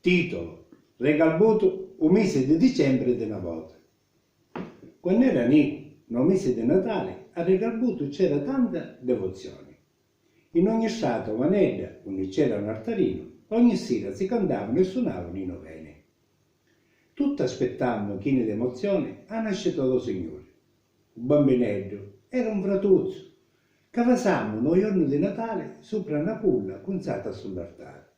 Titolo: Regalbuto un mese di dicembre di una volta. Quando era Nico, nel mese di Natale, a Regalbuto c'era tanta devozione. In ogni strato vanedda, dove c'era un altarino, ogni sera si cantavano e suonavano i novene. Tutti aspettavano, chine d'emozione, a nascita del Signore. Un bambinello era un fratuzzo, che facevamo il giorno di Natale sopra una culla punzata sull'altare.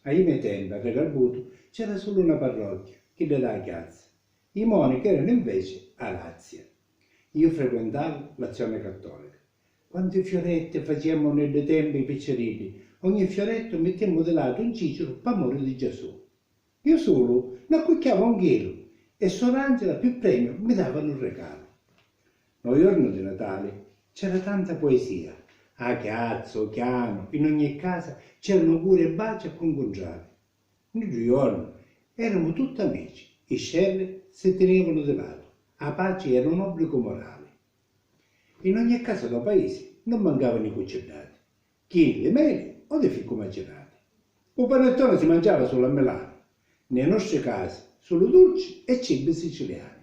Ai miei tempi a Regalbuto c'era solo una parrocchia, che dava chiazza. I monaci erano invece a Lazia. Io frequentavo l'azione cattolica. Quanti fioretti facevamo nei tempi piccerini, ogni fioretto mettiamo di lato un cicero per amore di Gesù. Io solo ne accucchiavo un chilo e Sor Angela più premio mi davano un regalo. Nel giorno di Natale c'era tanta poesia. A chiazzo, chiano, in ogni casa c'erano auguri e baci a concongiare. Nel giorno erano tutti amici, i scerri si tenevano di lato, a pace era un obbligo morale. In ogni casa del paese non mancavano i cucinati, chi le mele o dei fichi macerati. Un panettone si mangiava solo a Milano, nelle nostre case solo dolci e cibi siciliani,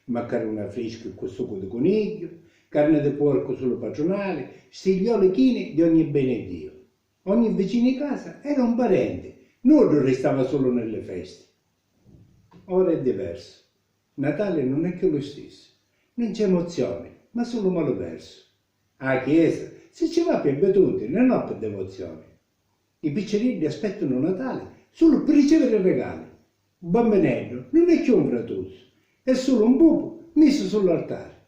maccheroni freschi con succo di coniglio, carne di porco solo patronale, stiglioli chini di ogni bene Dio. Ogni vicino di casa era un parente, non restava solo nelle feste. Ora è diverso. Natale non è più lo stesso. Non c'è emozione, ma solo malverso. A chiesa si ci va per abitudine, non per devozione. I piccerilli aspettano Natale solo per ricevere regali. Un bambinello non è più un fratuzzo, è solo un buco messo sull'altare.